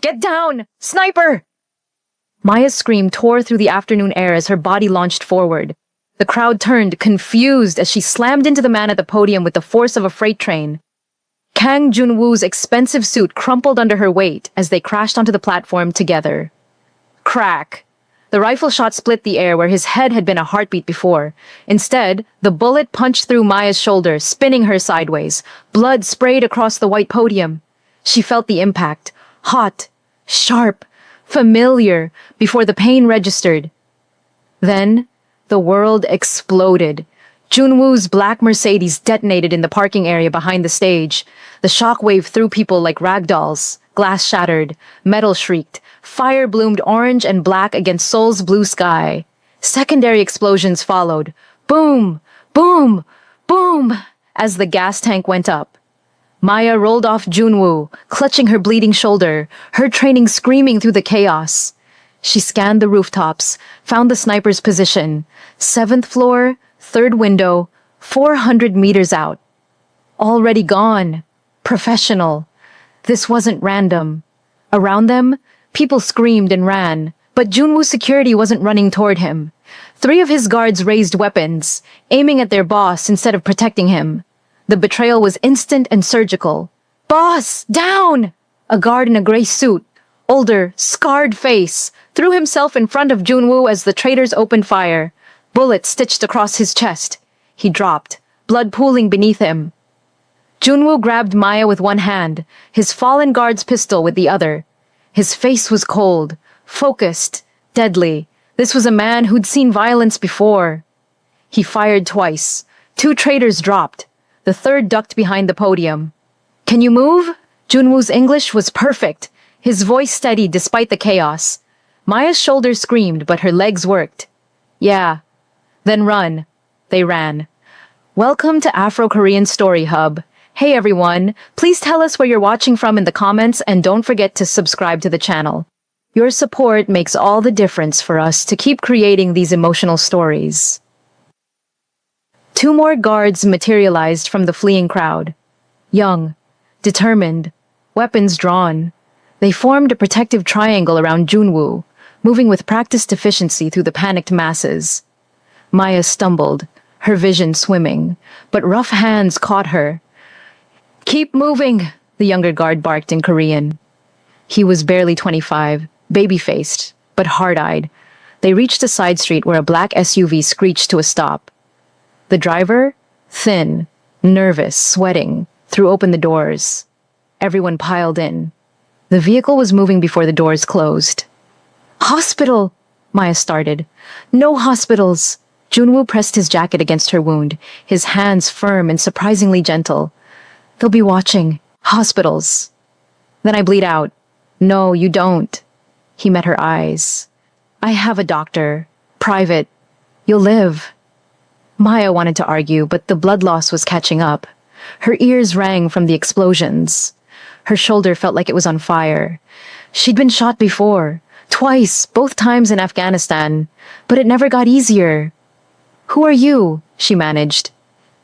Get down! Sniper! Maya's scream tore through the afternoon air as her body launched forward. The crowd turned, confused, as she slammed into the man at the podium with the force of a freight train. Kang Junwoo's expensive suit crumpled under her weight as they crashed onto the platform together. Crack! The rifle shot split the air where his head had been a heartbeat before. Instead, the bullet punched through Maya's shoulder, spinning her sideways. Blood sprayed across the white podium. She felt the impact. Hot, sharp, familiar, before the pain registered. Then, the world exploded. Junwoo's black Mercedes detonated in the parking area behind the stage. The shockwave threw people like ragdolls. Glass shattered. Metal shrieked. Fire bloomed orange and black against Seoul's blue sky. Secondary explosions followed. Boom! Boom! Boom! As the gas tank went up. Maya rolled off Junwoo, clutching her bleeding shoulder, her training screaming through the chaos. She scanned the rooftops, found the sniper's position. 7th floor, 3rd window, 400 meters out. Already gone. Professional. This wasn't random. Around them, people screamed and ran, but Junwoo's security wasn't running toward him. 3 of his guards raised weapons, aiming at their boss instead of protecting him. The betrayal was instant and surgical. Boss, down! A guard in a gray suit, older, scarred face, threw himself in front of Junwoo as the traitors opened fire. Bullets stitched across his chest. He dropped, blood pooling beneath him. Junwoo grabbed Maya with one hand, his fallen guard's pistol with the other. His face was cold, focused, deadly. This was a man who'd seen violence before. He fired twice. 2 traitors dropped. The 3rd ducked behind the podium. Can you move? Junwoo's English was perfect, his voice steady despite the chaos. Maya's shoulders screamed, but her legs worked. Yeah. Then run. They ran. Welcome to Afro-Korean Story Hub. Hey everyone, please tell us where you're watching from in the comments and don't forget to subscribe to the channel. Your support makes all the difference for us to keep creating these emotional stories. 2 more guards materialized from the fleeing crowd. Young, determined, weapons drawn. They formed a protective triangle around Junwoo, moving with practiced efficiency through the panicked masses. Maya stumbled, her vision swimming, but rough hands caught her. Keep moving, the younger guard barked in Korean. He was barely 25, baby-faced, but hard-eyed. They reached a side street where a black SUV screeched to a stop. The driver, thin, nervous, sweating, threw open the doors. Everyone piled in. The vehicle was moving before the doors closed. Hospital! Maya started. No hospitals! Junwoo pressed his jacket against her wound, his hands firm and surprisingly gentle. They'll be watching. Hospitals. Then I bleed out. No, you don't. He met her eyes. I have a doctor. Private. You'll live. Maya wanted to argue, but the blood loss was catching up. Her ears rang from the explosions. Her shoulder felt like it was on fire. She'd been shot before. Twice, both times in Afghanistan. But it never got easier. Who are you? She managed.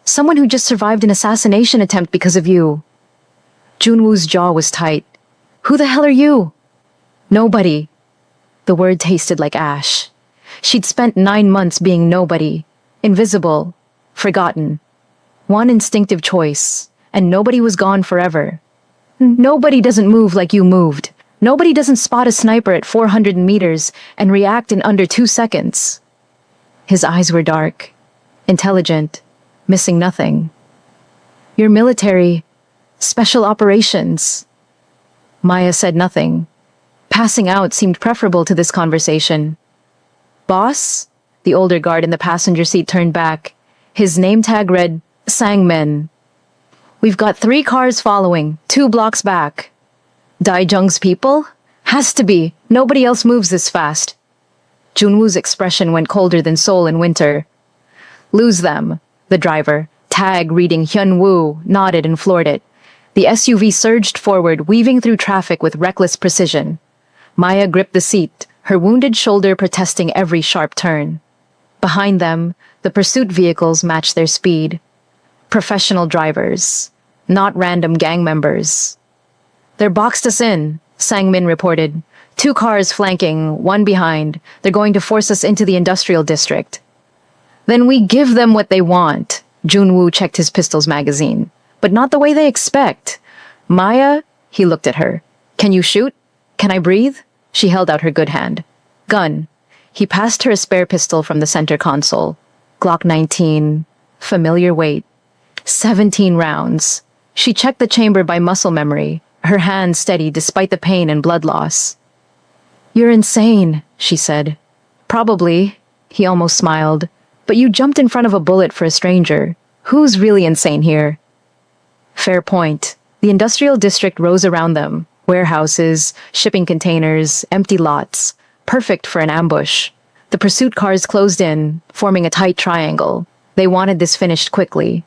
Someone who just survived an assassination attempt because of you. Junwoo's jaw was tight. Who the hell are you? Nobody. The word tasted like ash. She'd spent 9 months being nobody. Invisible. Forgotten. One instinctive choice. And nobody was gone forever. Nobody doesn't move like you moved. Nobody doesn't spot a sniper at 400 meters and react in under 2 seconds. His eyes were dark. Intelligent. Missing nothing. You're military. Special operations. Maya said nothing. Passing out seemed preferable to this conversation. Boss? The older guard in the passenger seat turned back. His name tag read, Sangmin. We've got 3 cars following, 2 blocks back. Daijung's people? Has to be. Nobody else moves this fast. Junwoo's expression went colder than Seoul in winter. Lose them. The driver, tag reading Hyunwoo, nodded and floored it. The SUV surged forward, weaving through traffic with reckless precision. Maya gripped the seat, her wounded shoulder protesting every sharp turn. Behind them, the pursuit vehicles matched their speed. Professional drivers, not random gang members. They're boxed us in, Sang-min reported. 2 cars flanking, 1 behind. They're going to force us into the industrial district. Then we give them what they want. Junwoo checked his pistol's magazine. But not the way they expect. Maya, he looked at her. Can you shoot? Can I breathe? She held out her good hand. Gun. He passed her a spare pistol from the center console. Glock 19. Familiar weight. 17 rounds. She checked the chamber by muscle memory, her hand steady despite the pain and blood loss. You're insane, she said. Probably, he almost smiled. But you jumped in front of a bullet for a stranger. Who's really insane here? Fair point. The industrial district rose around them. Warehouses, shipping containers, empty lots. Perfect for an ambush. The pursuit cars closed in, forming a tight triangle. They wanted this finished quickly.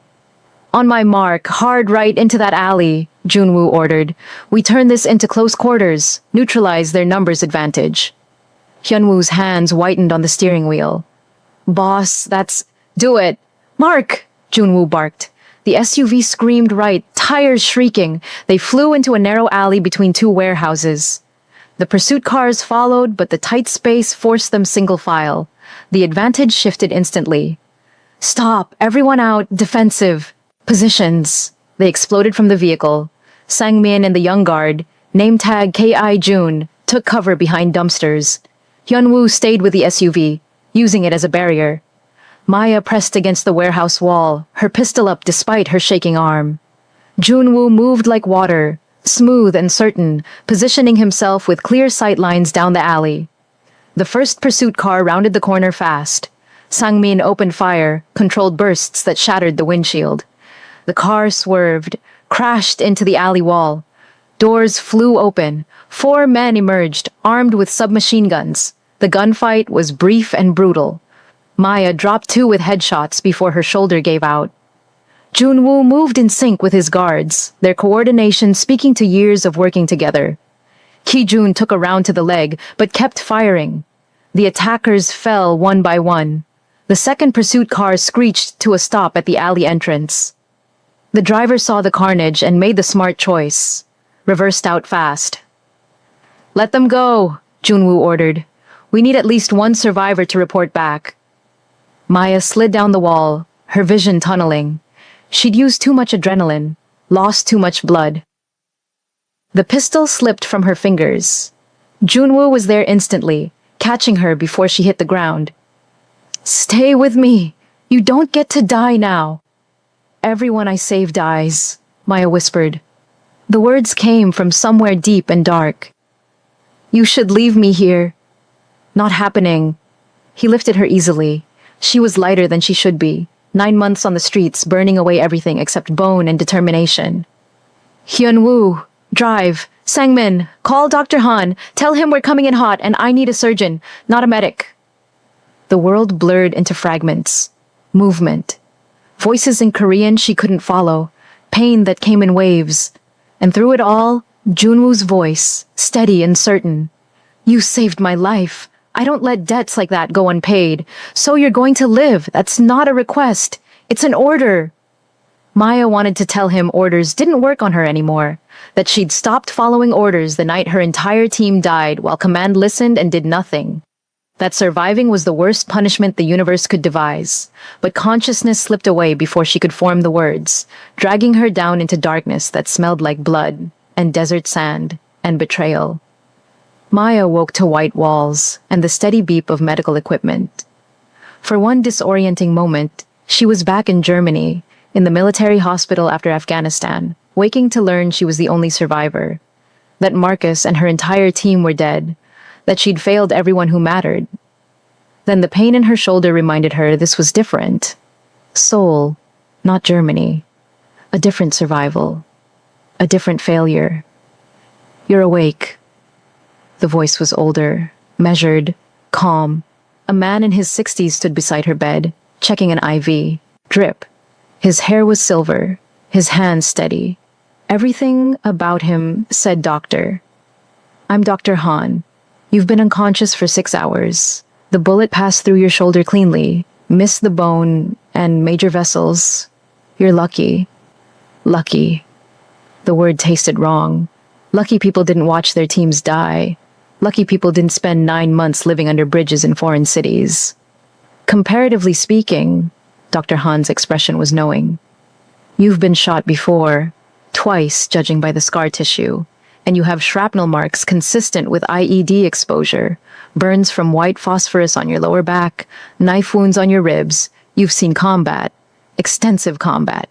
On my mark, hard right into that alley, Junwoo ordered. We turn this into close quarters, neutralize their numbers advantage. Hyunwoo's hands whitened on the steering wheel. Boss, that's... Do it! Mark! Junwoo barked. The SUV screamed right, tires shrieking. They flew into a narrow alley between 2 warehouses. The pursuit cars followed, but the tight space forced them single file. The advantage shifted instantly. Stop! Everyone out! Defensive! Positions! They exploded from the vehicle. Sang-min and the young guard, name tag K.I. Jun, took cover behind dumpsters. Hyunwoo stayed with the SUV, using it as a barrier. Maya pressed against the warehouse wall, her pistol up despite her shaking arm. Junwoo moved like water, smooth and certain, positioning himself with clear sight lines down the alley. The first pursuit car rounded the corner fast. Sang-min opened fire, controlled bursts that shattered the windshield. The car swerved, crashed into the alley wall. Doors flew open. 4 men emerged, armed with submachine guns. The gunfight was brief and brutal. Maya dropped 2 with headshots before her shoulder gave out. Junwoo moved in sync with his guards, their coordination speaking to years of working together. Ki-jun took a round to the leg, but kept firing. The attackers fell one by one. The second pursuit car screeched to a stop at the alley entrance. The driver saw the carnage and made the smart choice. Reversed out fast. Let them go, Junwoo ordered. We need at least 1 survivor to report back. Maya slid down the wall, her vision tunneling. She'd used too much adrenaline, lost too much blood. The pistol slipped from her fingers. Junwoo was there instantly, catching her before she hit the ground. Stay with me. You don't get to die now. Everyone I save dies, Maya whispered. The words came from somewhere deep and dark. You should leave me here. Not happening. He lifted her easily. She was lighter than she should be. 9 months on the streets, burning away everything except bone and determination. Hyunwoo, drive. Sang-min, call Dr. Han. Tell him we're coming in hot and I need a surgeon, not a medic. The world blurred into fragments. Movement. Voices in Korean she couldn't follow. Pain that came in waves. And through it all, Junwoo's voice, steady and certain. You saved my life. I don't let debts like that go unpaid. So you're going to live. That's not a request. It's an order. Maya wanted to tell him orders didn't work on her anymore. That she'd stopped following orders the night her entire team died while command listened and did nothing. That surviving was the worst punishment the universe could devise. But consciousness slipped away before she could form the words, dragging her down into darkness that smelled like blood, and desert sand, and betrayal. Maya woke to white walls and the steady beep of medical equipment. For one disorienting moment, she was back in Germany, in the military hospital after Afghanistan, waking to learn she was the only survivor. That Marcus and her entire team were dead. That she'd failed everyone who mattered. Then the pain in her shoulder reminded her this was different. Seoul, not Germany. A different survival. A different failure. You're awake. The voice was older, measured, calm. A man in his 60s stood beside her bed, checking an IV. Drip. His hair was silver, his hands steady. Everything about him said doctor. I'm Dr. Han. You've been unconscious for 6 hours. The bullet passed through your shoulder cleanly, missed the bone and major vessels. You're lucky. Lucky. The word tasted wrong. Lucky people didn't watch their teams die. Lucky people didn't spend 9 months living under bridges in foreign cities. Comparatively speaking, Dr. Han's expression was knowing. You've been shot before, twice judging by the scar tissue, and you have shrapnel marks consistent with IED exposure, burns from white phosphorus on your lower back, knife wounds on your ribs. You've seen combat, extensive combat.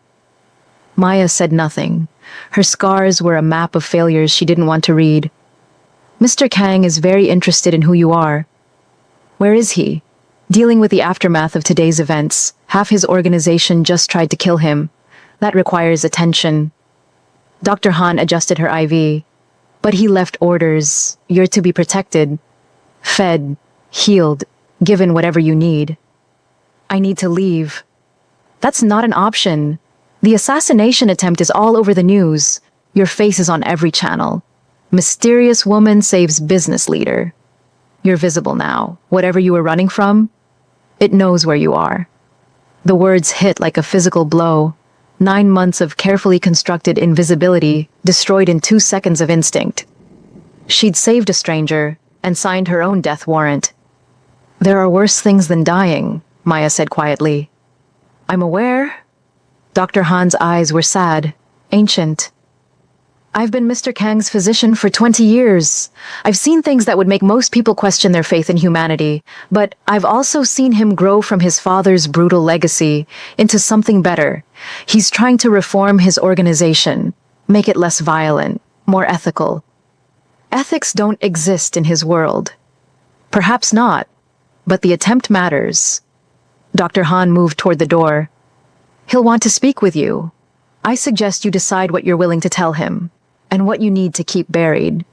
Maya said nothing. Her scars were a map of failures she didn't want to read. Mr. Kang is very interested in who you are. Where is he? Dealing with the aftermath of today's events. Half his organization just tried to kill him. That requires attention. Dr. Han adjusted her IV. But he left orders. You're to be protected, fed, healed, given whatever you need. I need to leave. That's not an option. The assassination attempt is all over the news. Your face is on every channel. Mysterious woman saves business leader. You're visible now. Whatever you were running from, it knows where you are. The words hit like a physical blow. 9 months of carefully constructed invisibility destroyed in 2 seconds of instinct. She'd saved a stranger and signed her own death warrant. There are worse things than dying, Maya said quietly. I'm aware. Dr. Han's eyes were sad, ancient. I've been Mr. Kang's physician for 20 years. I've seen things that would make most people question their faith in humanity, but I've also seen him grow from his father's brutal legacy into something better. He's trying to reform his organization, make it less violent, more ethical. Ethics don't exist in his world. Perhaps not, but the attempt matters. Dr. Han moved toward the door. He'll want to speak with you. I suggest you decide what you're willing to tell him, and what you need to keep buried.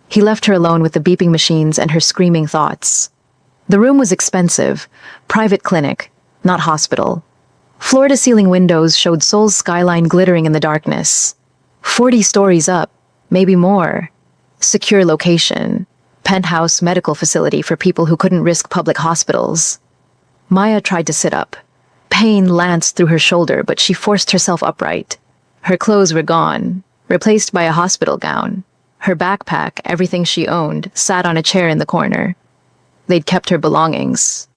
He left her alone with the beeping machines and her screaming thoughts. The room was expensive, private clinic, not hospital. Floor-to-ceiling windows showed Seoul's skyline glittering in the darkness. 40 stories up, maybe more. Secure location, penthouse medical facility for people who couldn't risk public hospitals. Maya tried to sit up. Pain lanced through her shoulder, but she forced herself upright. Her clothes were gone, replaced by a hospital gown. Her backpack, everything she owned, sat on a chair in the corner. They'd kept her belongings.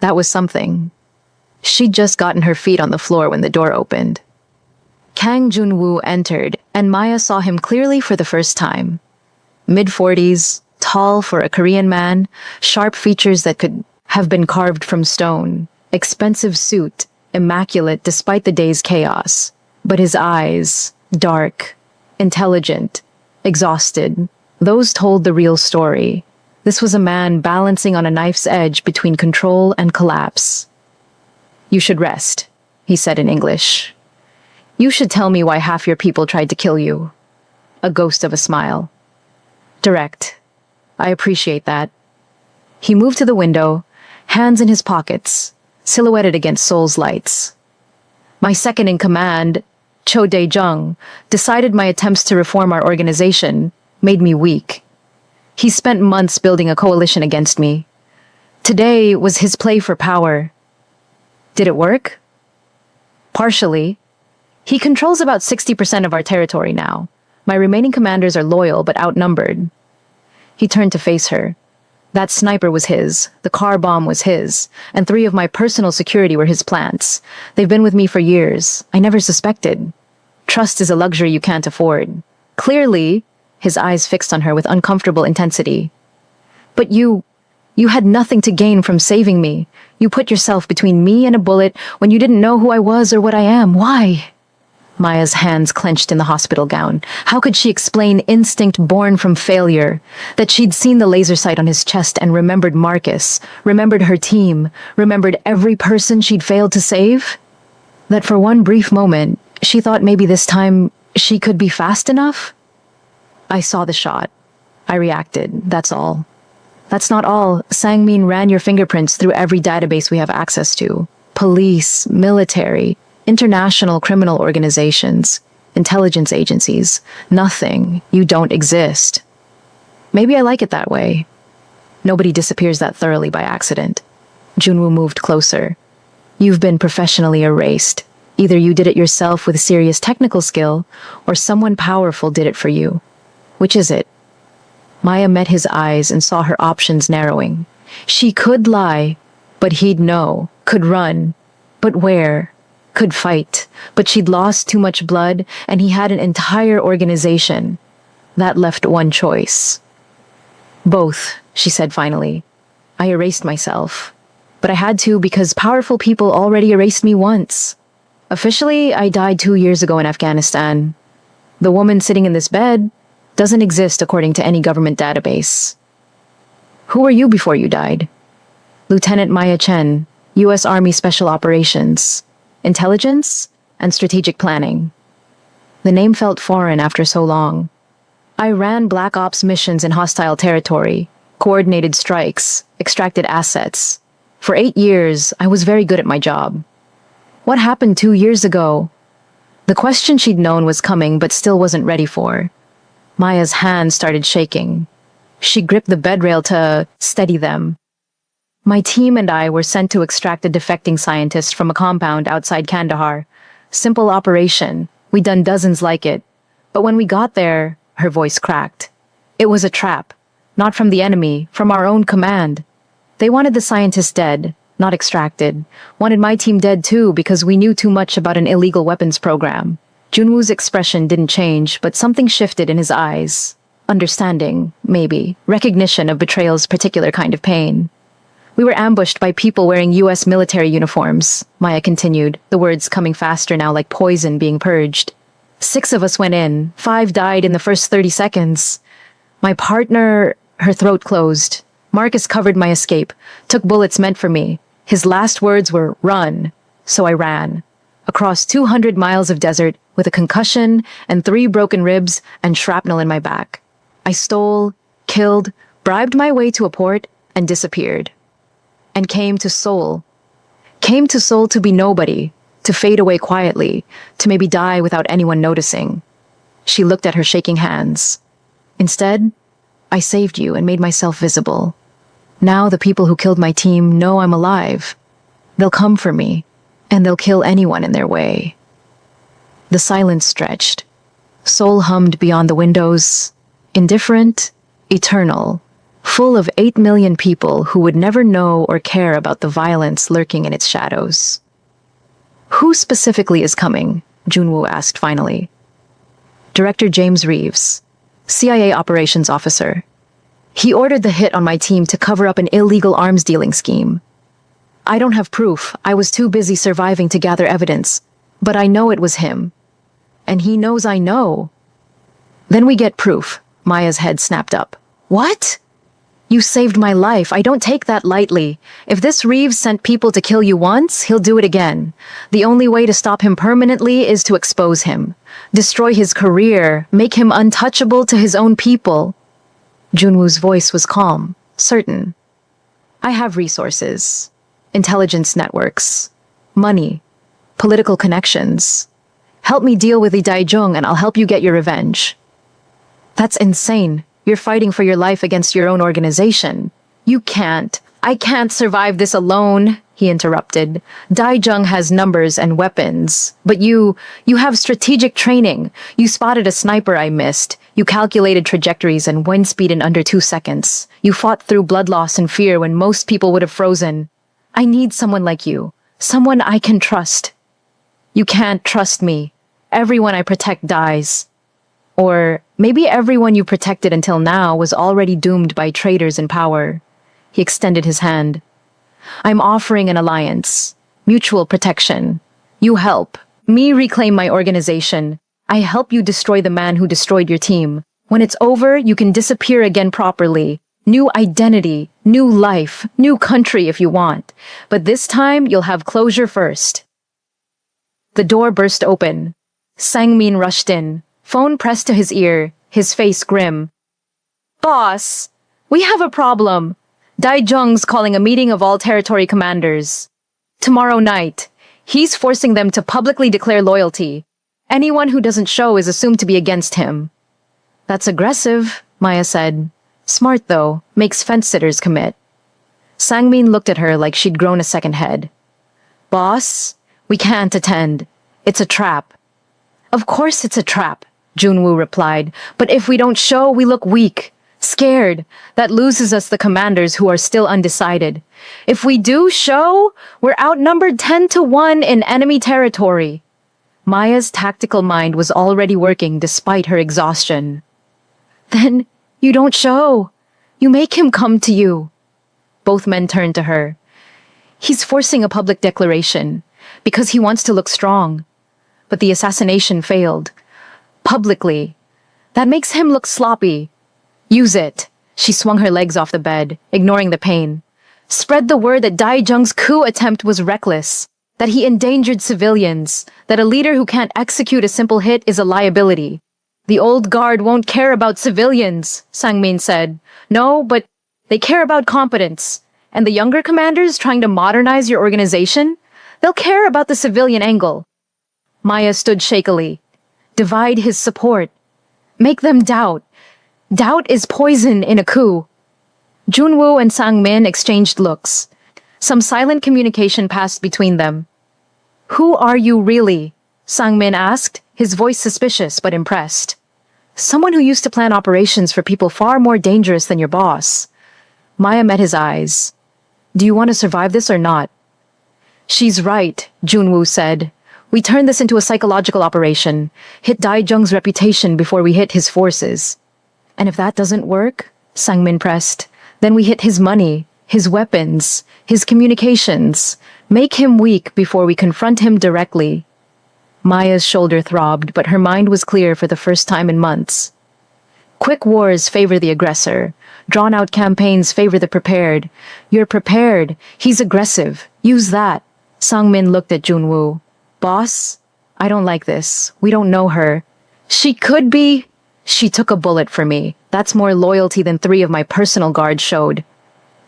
That was something. She'd just gotten her feet on the floor when the door opened. Kang Junwoo entered, and Maya saw him clearly for the first time. Mid-40s, tall for a Korean man, sharp features that could have been carved from stone, expensive suit, immaculate despite the day's chaos. But his eyes, dark, intelligent, exhausted, those told the real story. This was a man balancing on a knife's edge between control and collapse. You should rest, he said in English. You should tell me why half your people tried to kill you. A ghost of a smile. Direct. I appreciate that. He moved to the window, hands in his pockets, silhouetted against Seoul's lights. My second in command, Cho Dae-jung, decided my attempts to reform our organization made me weak. He spent months building a coalition against me. Today was his play for power. Did it work? Partially. He controls about 60% of our territory now. My remaining commanders are loyal but outnumbered. He turned to face her. That sniper was his, the car bomb was his, and 3 of my personal security were his plants. They've been with me for years. I never suspected. Trust is a luxury you can't afford. Clearly, his eyes fixed on her with uncomfortable intensity. But you had nothing to gain from saving me. You put yourself between me and a bullet when you didn't know who I was or what I am. Why? Maya's hands clenched in the hospital gown. How could she explain instinct born from failure? That she'd seen the laser sight on his chest and remembered Marcus, remembered her team, remembered every person she'd failed to save? That for one brief moment, she thought maybe this time she could be fast enough? I saw the shot. I reacted, that's all. That's not all. Sang-min ran your fingerprints through every database we have access to. Police, military, international criminal organizations, intelligence agencies. Nothing. You don't exist. Maybe I like it that way. Nobody disappears that thoroughly by accident. Junwoo moved closer. You've been professionally erased. Either you did it yourself with serious technical skill, or someone powerful did it for you. Which is it? Maya met his eyes and saw her options narrowing. She could lie, but he'd know. Could run, but where? Could fight, but she'd lost too much blood, and he had an entire organization. That left one choice. Both, she said finally. I erased myself. But I had to because powerful people already erased me once. Officially, I died 2 years ago in Afghanistan. The woman sitting in this bed doesn't exist according to any government database. Who were you before you died? Lieutenant Maya Chen, U.S. Army Special Operations, Intelligence, and Strategic Planning. The name felt foreign after so long. I ran Black Ops missions in hostile territory, coordinated strikes, extracted assets. For 8 years, I was very good at my job. What happened 2 years ago? The question she'd known was coming but still wasn't ready for. Maya's hands started shaking. She gripped the bedrail to steady them. My team and I were sent to extract a defecting scientist from a compound outside Kandahar. Simple operation. We'd done dozens like it. But when we got there, her voice cracked. It was a trap. Not from the enemy, from our own command. They wanted the scientist dead, not extracted. Wanted my team dead too because we knew too much about an illegal weapons program. Junwoo's expression didn't change, but something shifted in his eyes. Understanding, maybe. Recognition of betrayal's particular kind of pain. We were ambushed by people wearing U.S. military uniforms, Maya continued, the words coming faster now like poison being purged. 6 of us went in. 5 died in the first 30 seconds. My partner, her throat closed. Marcus covered my escape, took bullets meant for me. His last words were, run. So I ran. Across 200 miles of desert, with a concussion and 3 broken ribs and shrapnel in my back. I stole, killed, bribed my way to a port, and disappeared. And came to Seoul. Came to Seoul to be nobody, to fade away quietly, to maybe die without anyone noticing. She looked at her shaking hands. Instead, I saved you and made myself visible. Now the people who killed my team know I'm alive. They'll come for me, and they'll kill anyone in their way. The silence stretched. Seoul hummed beyond the windows, indifferent, eternal, full of 8 million people who would never know or care about the violence lurking in its shadows. Who specifically is coming? Junwoo asked finally. Director James Reeves, CIA operations officer. He ordered the hit on my team to cover up an illegal arms dealing scheme. I don't have proof. I was too busy surviving to gather evidence, but I know it was him. And he knows I know. Then we get proof. Maya's head snapped up. What? You saved my life. I don't take that lightly. If this Reeves sent people to kill you once, he'll do it again. The only way to stop him permanently is to expose him. Destroy his career. Make him untouchable to his own people. Junwoo's voice was calm, certain. I have resources. Intelligence networks. Money. Political connections. Help me deal with Lee Dae-jung and I'll help you get your revenge. That's insane. You're fighting for your life against your own organization. You can't. I can't survive this alone, he interrupted. Dae-jung has numbers and weapons. But you have strategic training. You spotted a sniper I missed. You calculated trajectories and wind speed in under 2 seconds. You fought through blood loss and fear when most people would have frozen. I need someone like you. Someone I can trust. You can't trust me. Everyone I protect dies. Or maybe everyone you protected until now was already doomed by traitors in power. He extended his hand. I'm offering an alliance. Mutual protection. You help. Me reclaim my organization. I help you destroy the man who destroyed your team. When it's over, you can disappear again properly. New identity, new life, new country if you want. But this time, you'll have closure first. The door burst open. Sang-min rushed in, phone pressed to his ear, his face grim. Boss, we have a problem. Dae-jung's calling a meeting of all territory commanders. Tomorrow night, he's forcing them to publicly declare loyalty. Anyone who doesn't show is assumed to be against him. That's aggressive, Maya said. Smart though, makes fence-sitters commit. Sang-min looked at her like she'd grown a second head. Boss, we can't attend. It's a trap. Of course it's a trap. Junwoo replied. But if we don't show, we look weak. Scared. That loses us the commanders who are still undecided. If we do show, we're outnumbered 10-1 in enemy territory. Maya's tactical mind was already working despite her exhaustion. Then you don't show. You make him come to you. Both men turned to her. He's forcing a public declaration because he wants to look strong. But the assassination failed. Publicly. That makes him look sloppy. Use it. She swung her legs off the bed, ignoring the pain. Spread the word that Daijung's coup attempt was reckless, that he endangered civilians, that a leader who can't execute a simple hit is a liability. The old guard won't care about civilians, Sang-min said. No, but they care about competence. And the younger commanders trying to modernize your organization? They'll care about the civilian angle. Maya stood shakily. Divide his support. Make them doubt. Doubt is poison in a coup. Junwoo and Sang-min exchanged looks. Some silent communication passed between them. Who are you really? Sang-min asked, his voice suspicious but impressed. Someone who used to plan operations for people far more dangerous than your boss. Maya met his eyes. Do you want to survive this or not? She's right, Junwoo said. We turn this into a psychological operation. Hit Daijung's reputation before we hit his forces. And if that doesn't work, Sang-min pressed, then we hit his money, his weapons, his communications. Make him weak before we confront him directly. Maya's shoulder throbbed, but her mind was clear for the first time in months. Quick wars favor the aggressor. Drawn-out campaigns favor the prepared. You're prepared. He's aggressive. Use that. Sang-min looked at Junwoo. Boss, I don't like this. We don't know her. She could be... She took a bullet for me. That's more loyalty than 3 of my personal guards showed.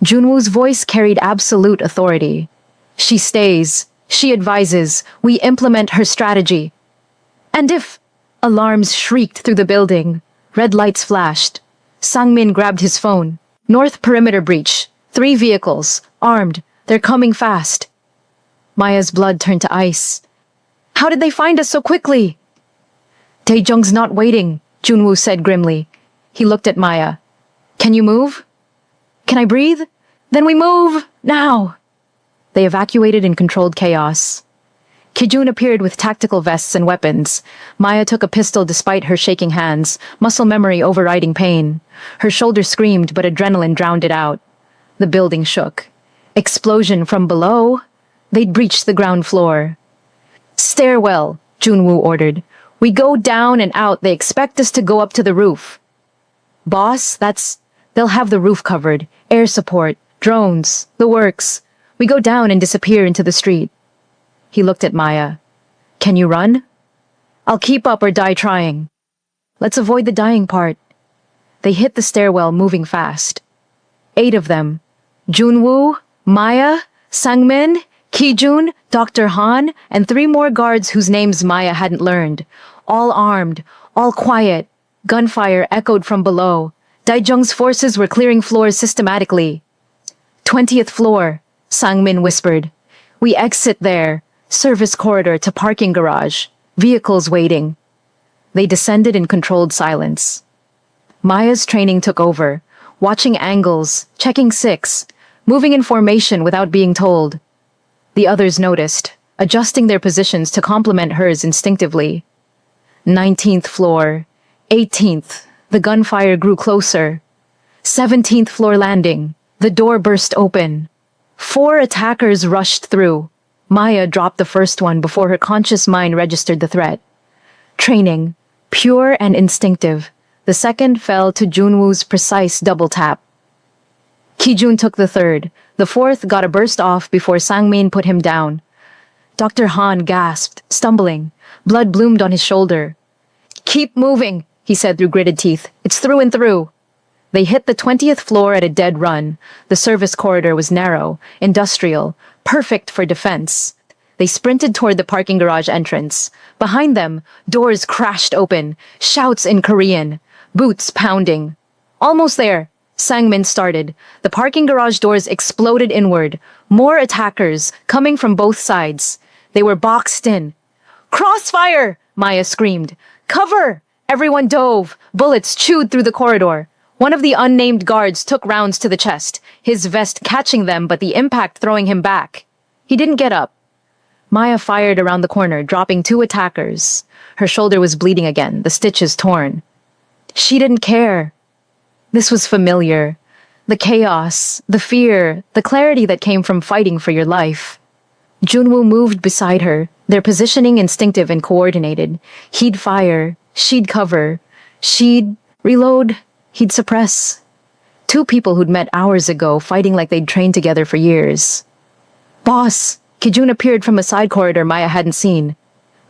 Junwoo's voice carried absolute authority. She stays. She advises. We implement her strategy. And if... Alarms shrieked through the building. Red lights flashed. Sang-min grabbed his phone. North perimeter breach. 3 vehicles. Armed. They're coming fast. Maya's blood turned to ice. How did they find us so quickly? Daejung's not waiting, Junwoo said grimly. He looked at Maya. Can you move? Can I breathe? Then we move! Now! They evacuated in controlled chaos. Kijun appeared with tactical vests and weapons. Maya took a pistol despite her shaking hands, muscle memory overriding pain. Her shoulder screamed, but adrenaline drowned it out. The building shook. Explosion from below? They'd breached the ground floor. Stairwell, Junwoo ordered. We go down and out. They expect us to go up to the roof. Boss, they'll have the roof covered. Air support, drones, the works. We go down and disappear into the street. He looked at Maya. Can you run? I'll keep up or die trying. Let's avoid the dying part. They hit the stairwell, moving fast. 8 of them. Junwoo, Maya, Sang-min, Kijun, Dr. Han, and 3 more guards whose names Maya hadn't learned. All armed, all quiet. Gunfire echoed from below. Daijung's forces were clearing floors systematically. 20th floor, Sang-min whispered. We exit there. Service corridor to parking garage. Vehicles waiting. They descended in controlled silence. Maya's training took over, watching angles, checking 6, moving in formation without being told. The others noticed, adjusting their positions to complement hers instinctively. 19th floor, 18th, the gunfire grew closer. 17th floor landing, the door burst open. 4 attackers rushed through. Maya dropped the first one before her conscious mind registered the threat. Training, pure and instinctive. The second fell to Junwoo's precise double tap. Kijun took the third. The fourth got a burst off before Sang-min put him down. Dr. Han gasped, stumbling. Blood bloomed on his shoulder. Keep moving, he said through gritted teeth. It's through and through. They hit the 20th floor at a dead run. The service corridor was narrow, industrial, perfect for defense. They sprinted toward the parking garage entrance. Behind them, doors crashed open, shouts in Korean, boots pounding. Almost there, Sang-min started. The parking garage doors exploded inward. More attackers, coming from both sides. They were boxed in. Crossfire! Maya screamed. Cover! Everyone dove. Bullets chewed through the corridor. One of the unnamed guards took rounds to the chest, his vest catching them but the impact throwing him back. He didn't get up. Maya fired around the corner, dropping 2 attackers. Her shoulder was bleeding again, the stitches torn. She didn't care. This was familiar. The chaos, the fear, the clarity that came from fighting for your life. Junwoo moved beside her, their positioning instinctive and coordinated. He'd fire, she'd cover, she'd reload, he'd suppress. 2 people who'd met hours ago, fighting like they'd trained together for years. "Boss!" Kijun appeared from a side corridor Maya hadn't seen.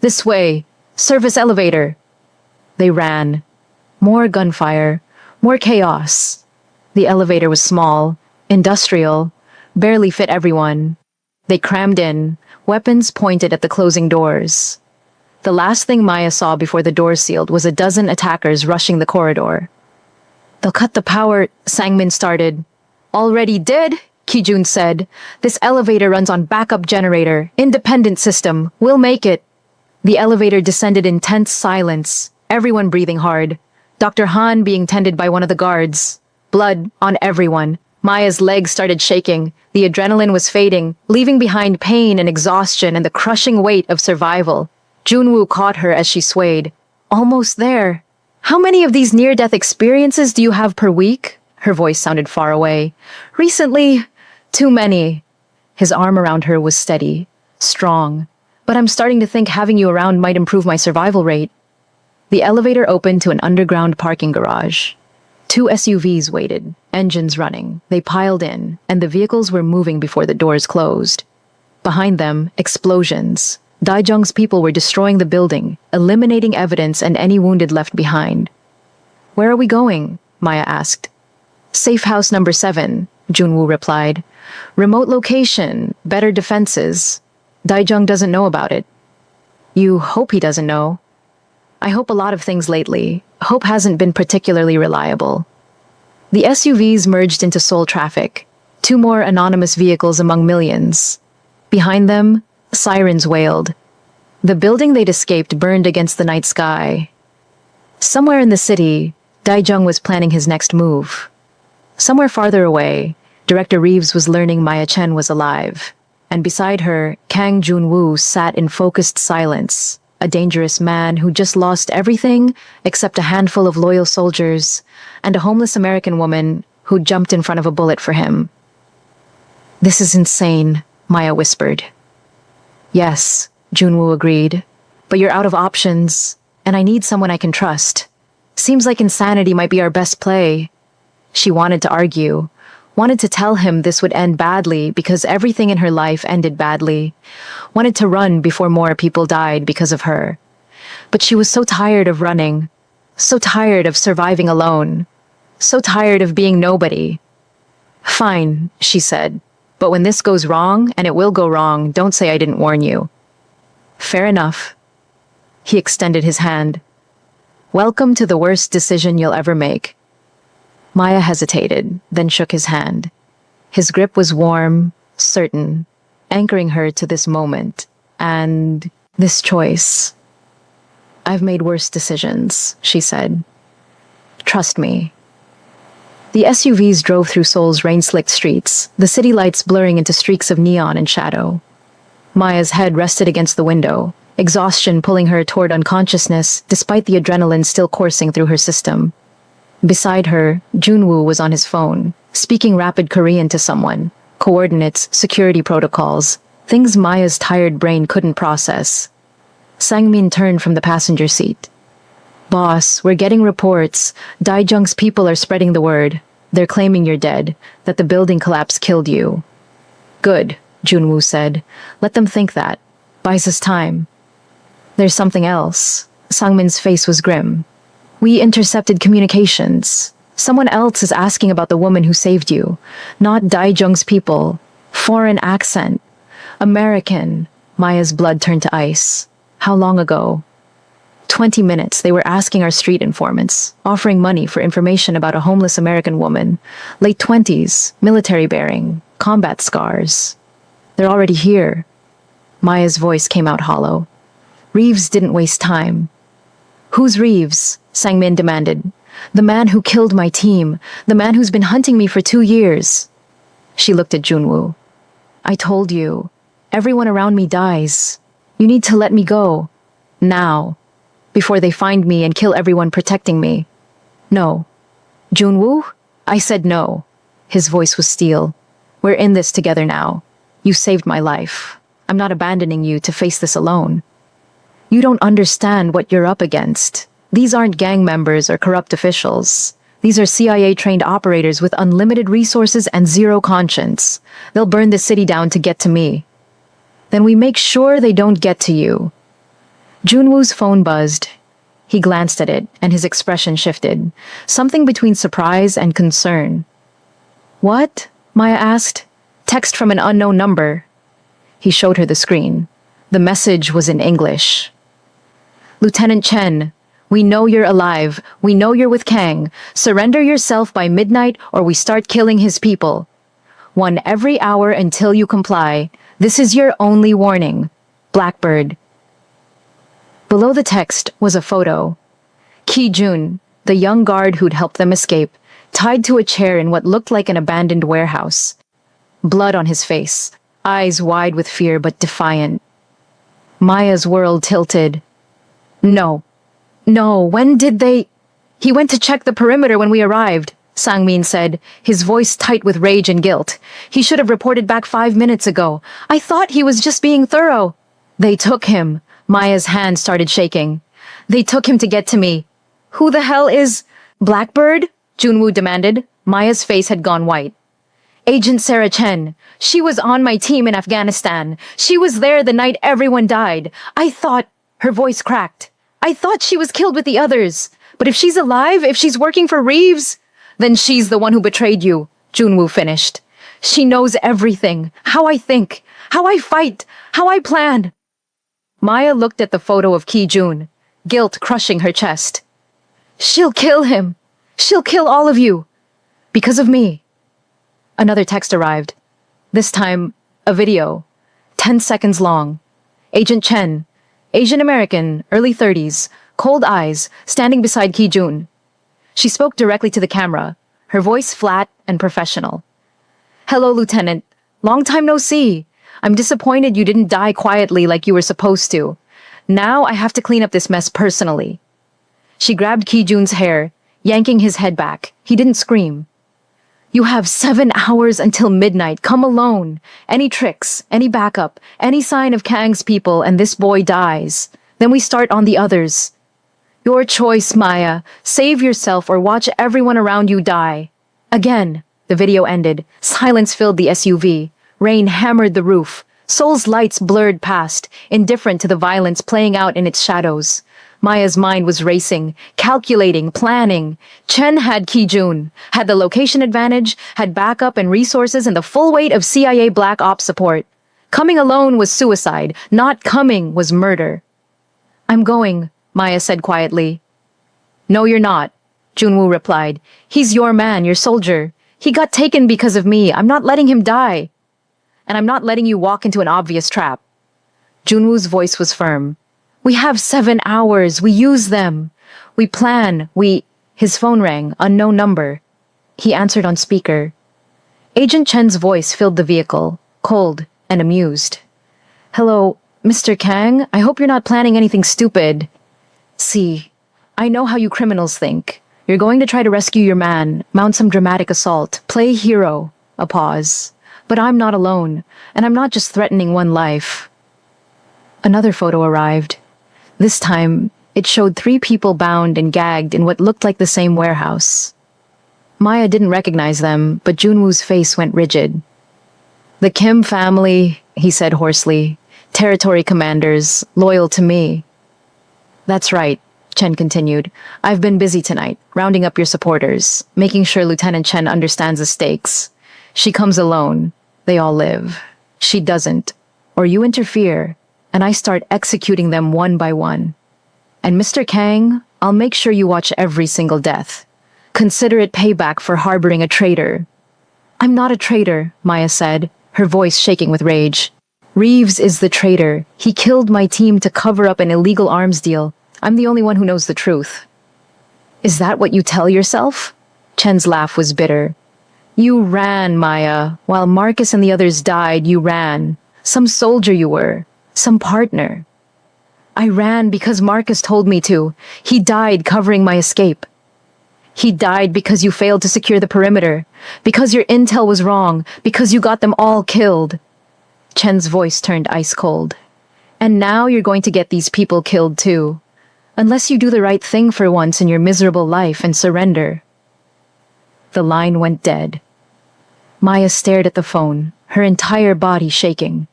"This way. Service elevator." They ran. More gunfire. More chaos. The elevator was small, industrial, barely fit everyone. They crammed in, weapons pointed at the closing doors. The last thing Maya saw before the doors sealed was a dozen attackers rushing the corridor. "They'll cut the power," Sangmin started. "Already did," Kijun said. "This elevator runs on backup generator, independent system. We'll make it." The elevator descended in tense silence, everyone breathing hard. Dr. Han being tended by one of the guards. Blood on everyone. Maya's legs started shaking. The adrenaline was fading, leaving behind pain and exhaustion and the crushing weight of survival. Junwoo caught her as she swayed. "Almost there. How many of these near-death experiences do you have per week?" Her voice sounded far away. "Recently, too many." His arm around her was steady, strong. "But I'm starting to think having you around might improve my survival rate." The elevator opened to an underground parking garage. 2 SUVs waited, engines running. They piled in, and the vehicles were moving before the doors closed. Behind them, explosions. Daijung's people were destroying the building, eliminating evidence and any wounded left behind. "Where are we going?" Maya asked. "Safe house number 7, Junwoo replied. "Remote location, better defenses. Daijung doesn't know about it." "You hope he doesn't know?" "I hope a lot of things lately. Hope hasn't been particularly reliable." The SUVs merged into Seoul traffic. 2 more anonymous vehicles among millions. Behind them, sirens wailed. The building they'd escaped burned against the night sky. Somewhere in the city, Daijung was planning his next move. Somewhere farther away, Director Reeves was learning Maya Chen was alive. And beside her, Kang Junwoo sat in focused silence, a dangerous man who just lost everything except a handful of loyal soldiers and a homeless American woman who jumped in front of a bullet for him. "This is insane," Maya whispered. "Yes," Junwoo agreed, "but you're out of options, and I need someone I can trust. Seems like insanity might be our best play." She wanted to argue, wanted to tell him this would end badly because everything in her life ended badly, wanted to run before more people died because of her. But she was so tired of running, so tired of surviving alone, so tired of being nobody. "Fine," she said, "but when this goes wrong, and it will go wrong, don't say I didn't warn you." "Fair enough." He extended his hand. "Welcome to the worst decision you'll ever make." Maya hesitated, then shook his hand. His grip was warm, certain, anchoring her to this moment, and this choice. "I've made worse decisions," she said. "Trust me." The SUVs drove through Seoul's rain-slicked streets, the city lights blurring into streaks of neon and shadow. Maya's head rested against the window, exhaustion pulling her toward unconsciousness despite the adrenaline still coursing through her system. Beside her, Junwoo was on his phone, speaking rapid Korean to someone, coordinates, security protocols, things Maya's tired brain couldn't process. Sangmin turned from the passenger seat. "Boss, we're getting reports. Daijung's people are spreading the word. They're claiming you're dead, that the building collapse killed you." "Good," Junwoo said. "Let them think that. Buys us time." "There's something else." Sangmin's face was grim. "We intercepted communications. Someone else is asking about the woman who saved you. Not Daijung's people. Foreign accent. American." Maya's blood turned to ice. "How long ago?" 20 minutes. They were asking our street informants, offering money for information about a homeless American woman. Late 20s, military bearing, combat scars. "They're already here." Maya's voice came out hollow. "Reeves didn't waste time." Who's Reeves? Sang-min demanded. The man who killed my team. The man who's been hunting me for 2 years. She looked at Junwoo. I told you. Everyone around me dies. You need to let me go. Now. Before they find me and kill everyone protecting me. No. Junwoo? I said no. His voice was steel. We're in this together now. You saved my life. I'm not abandoning you to face this alone. You don't understand what you're up against. These aren't gang members or corrupt officials. These are CIA-trained operators with unlimited resources and zero conscience. They'll burn the city down to get to me. Then we make sure they don't get to you. Junwoo's phone buzzed. He glanced at it, and his expression shifted, something between surprise and concern. What? Maya asked. Text from an unknown number. He showed her the screen. The message was in English. Lieutenant Chen, we know you're alive. We know you're with Kang. Surrender yourself by midnight or we start killing his people. 1 every hour until you comply. This is your only warning. Blackbird. Below the text was a photo. Ki-jun, the young guard who'd helped them escape, tied to a chair in what looked like an abandoned warehouse. Blood on his face, eyes wide with fear but defiant. Maya's world tilted. No, when did they— He went to check the perimeter when we arrived, Sang-min said, his voice tight with rage and guilt. He should have reported back 5 minutes ago. I thought he was just being thorough. They took him. Maya's hand started shaking. They took him to get to me. Who the hell is— Blackbird? Junwoo demanded. Maya's face had gone white. Agent Sarah Chen. She was on my team in Afghanistan. She was there the night everyone died. I thought— Her voice cracked. I thought she was killed with the others. But if she's alive, if she's working for Reeves, then she's the one who betrayed you, Junwoo finished. She knows everything. How I think. How I fight. How I plan. Maya looked at the photo of Ki-jun, guilt crushing her chest. She'll kill him. She'll kill all of you. Because of me. Another text arrived. This time, a video. 10 seconds long. Agent Chen, Asian American, early 30s, cold eyes, standing beside Ki-jun. She spoke directly to the camera, her voice flat and professional. Hello, Lieutenant. Long time no see. I'm disappointed you didn't die quietly like you were supposed to. Now I have to clean up this mess personally. She grabbed Ki-jun's hair, yanking his head back. He didn't scream. You have 7 hours until midnight. Come alone. Any tricks, any backup, any sign of Kang's people, and this boy dies. Then we start on the others. Your choice, Maya. Save yourself or watch everyone around you die. Again, the video ended. Silence filled the SUV. Rain hammered the roof. Seoul's lights blurred past, indifferent to the violence playing out in its shadows. Maya's mind was racing, calculating, planning. Chen had Ki-jun, had the location advantage, had backup and resources and the full weight of CIA Black Ops support. Coming alone was suicide. Not coming was murder. I'm going, Maya said quietly. No, you're not, Junwoo replied. He's your man, your soldier. He got taken because of me. I'm not letting him die. And I'm not letting you walk into an obvious trap. Junwoo's voice was firm. We have 7 hours. We use them. We plan. His phone rang, unknown number. He answered on speaker. Agent Chen's voice filled the vehicle, cold and amused. Hello, Mr. Kang? I hope you're not planning anything stupid. See, I know how you criminals think. You're going to try to rescue your man, mount some dramatic assault, play hero. A pause. But I'm not alone, and I'm not just threatening one life. Another photo arrived. This time, it showed 3 people bound and gagged in what looked like the same warehouse. Maya didn't recognize them, but Junwoo's face went rigid. The Kim family, he said hoarsely. Territory commanders, loyal to me. That's right, Chen continued. I've been busy tonight, rounding up your supporters, making sure Lieutenant Chen understands the stakes. She comes alone. They all live. She doesn't. Or you interfere, and I start executing them one by one. And Mr. Kang, I'll make sure you watch every single death. Consider it payback for harboring a traitor. I'm not a traitor, Maya said, her voice shaking with rage. Reeves is the traitor. He killed my team to cover up an illegal arms deal. I'm the only one who knows the truth. Is that what you tell yourself? Chen's laugh was bitter. You ran, Maya. While Marcus and the others died, you ran. Some soldier you were. Some partner. I ran because Marcus told me to. He died covering my escape. He died because you failed to secure the perimeter. Because your intel was wrong. Because you got them all killed. Chen's voice turned ice cold. And now you're going to get these people killed too. Unless you do the right thing for once in your miserable life and surrender. The line went dead. Maya stared at the phone, her entire body shaking.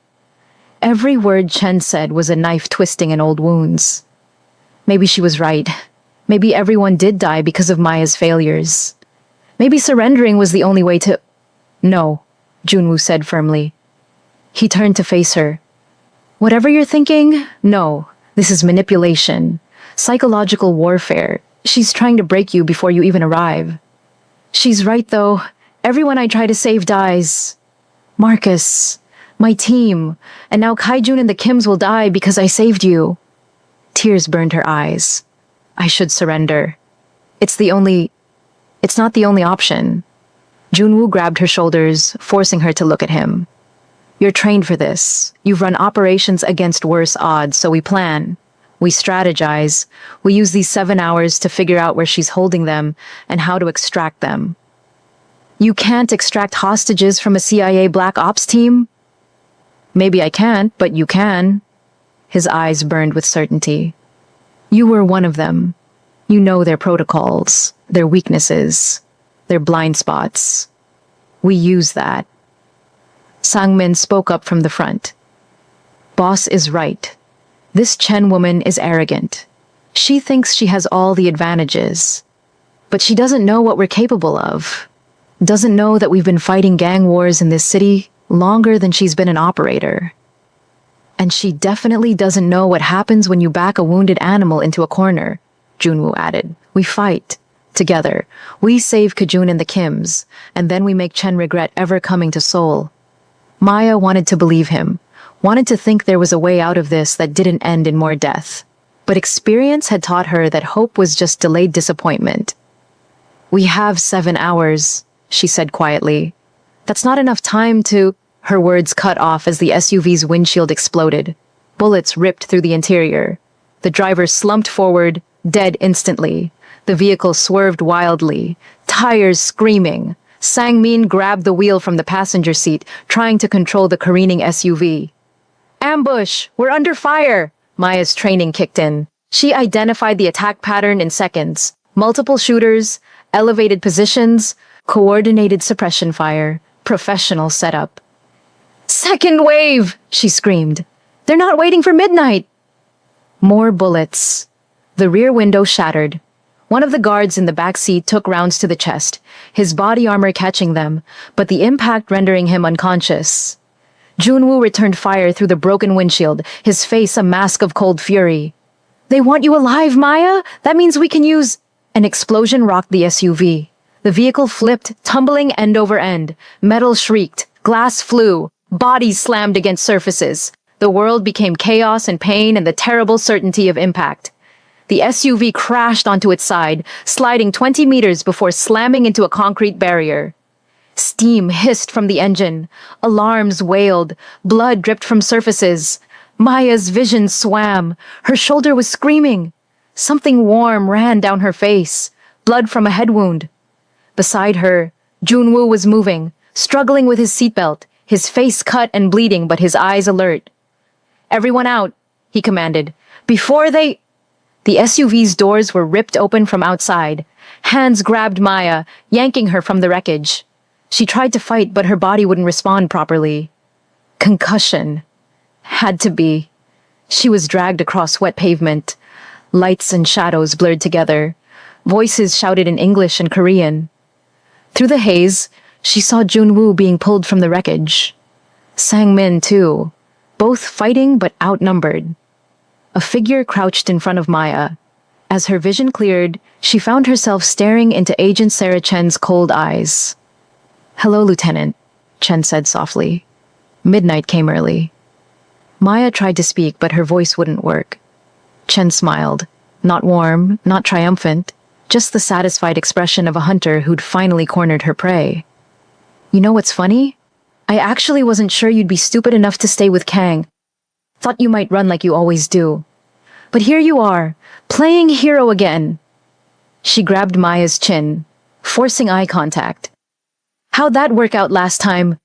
Every word Chen said was a knife twisting in old wounds. Maybe she was right. Maybe everyone did die because of Maya's failures. Maybe surrendering was the only way to— No, Junwoo said firmly. He turned to face her. Whatever you're thinking, no. This is manipulation. Psychological warfare. She's trying to break you before you even arrive. She's right, though. Everyone I try to save dies. Marcus, my team, and now Kaijun and the Kims will die because I saved you. Tears burned her eyes. I should surrender. It's not the only option. Junwoo grabbed her shoulders, forcing her to look at him. You're trained for this. You've run operations against worse odds, so we plan. We strategize. We use these 7 hours to figure out where she's holding them and how to extract them. You can't extract hostages from a CIA Black Ops team? Maybe I can't, but you can. His eyes burned with certainty. You were one of them. You know their protocols, their weaknesses, their blind spots. We use that. Sangmin spoke up from the front. Boss is right. This Chen woman is arrogant. She thinks she has all the advantages. But she doesn't know what we're capable of. Doesn't know that we've been fighting gang wars in this city longer than she's been an operator. And she definitely doesn't know what happens when you back a wounded animal into a corner, Junwoo added. We fight. Together. We save Kajun and the Kims, and then we make Chen regret ever coming to Seoul. Maya wanted to believe him, wanted to think there was a way out of this that didn't end in more death. But experience had taught her that hope was just delayed disappointment. We have 7 hours, she said quietly. That's not enough time to— Her words cut off as the SUV's windshield exploded. Bullets ripped through the interior. The driver slumped forward, dead instantly. The vehicle swerved wildly, tires screaming. Sangmin grabbed the wheel from the passenger seat, trying to control the careening SUV. Ambush! We're under fire! Maya's training kicked in. She identified the attack pattern in seconds. Multiple shooters, elevated positions, coordinated suppression fire, professional setup. Second wave! She screamed. They're not waiting for midnight! More bullets. The rear window shattered. One of the guards in the back seat took rounds to the chest, his body armor catching them, but the impact rendering him unconscious. Junwoo returned fire through the broken windshield, his face a mask of cold fury. They want you alive, Maya? That means we can use— An explosion rocked the SUV. The vehicle flipped, tumbling end over end. Metal shrieked. Glass flew. Bodies slammed against surfaces. The world became chaos and pain and the terrible certainty of impact. The SUV crashed onto its side, sliding 20 meters before slamming into a concrete barrier. Steam hissed from the engine. Alarms wailed. Blood dripped from surfaces. Maya's vision swam. Her shoulder was screaming. Something warm ran down her face. Blood from a head wound. Beside her, Junwoo was moving, struggling with his seatbelt, his face cut and bleeding but his eyes alert. Everyone out, he commanded. Before they— The SUV's doors were ripped open from outside. Hands grabbed Maya, yanking her from the wreckage. She tried to fight, but her body wouldn't respond properly. Concussion. Had to be. She was dragged across wet pavement. Lights and shadows blurred together. Voices shouted in English and Korean. Through the haze, she saw Junwoo being pulled from the wreckage. Sangmin, too. Both fighting but outnumbered. A figure crouched in front of Maya. As her vision cleared, she found herself staring into Agent Sarah Chen's cold eyes. Hello, Lieutenant, Chen said softly. Midnight came early. Maya tried to speak, but her voice wouldn't work. Chen smiled. Not warm, not triumphant, just the satisfied expression of a hunter who'd finally cornered her prey. You know what's funny? I actually wasn't sure you'd be stupid enough to stay with Kang. Thought you might run like you always do. But here you are, playing hero again. She grabbed Maya's chin, forcing eye contact. How'd that work out last time?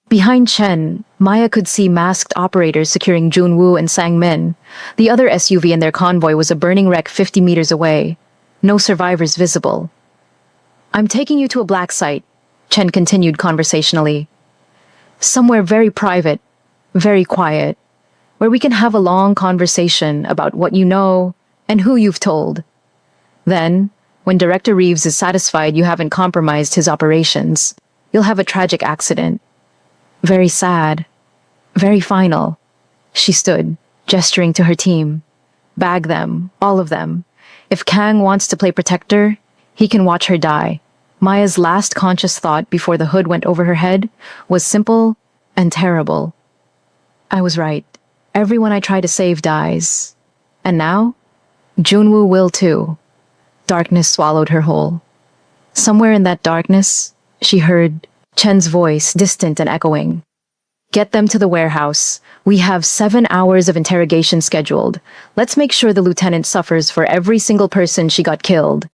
Behind Chen, Maya could see masked operators securing Junwoo and Sang-min. The other SUV in their convoy was a burning wreck 50 meters away. No survivors visible. I'm taking you to a black site, Chen continued conversationally. Somewhere very private, very quiet, where we can have a long conversation about what you know and who you've told. Then, when Director Reeves is satisfied you haven't compromised his operations, you'll have a tragic accident. Very sad. Very final. She stood, gesturing to her team. Bag them, all of them. If Kang wants to play protector, he can watch her die. Maya's last conscious thought before the hood went over her head was simple and terrible. I was right. Everyone I try to save dies. And now, Junwoo will too. Darkness swallowed her whole. Somewhere in that darkness, she heard Chen's voice, distant and echoing. Get them to the warehouse. We have 7 hours of interrogation scheduled. Let's make sure the lieutenant suffers for every single person she got killed.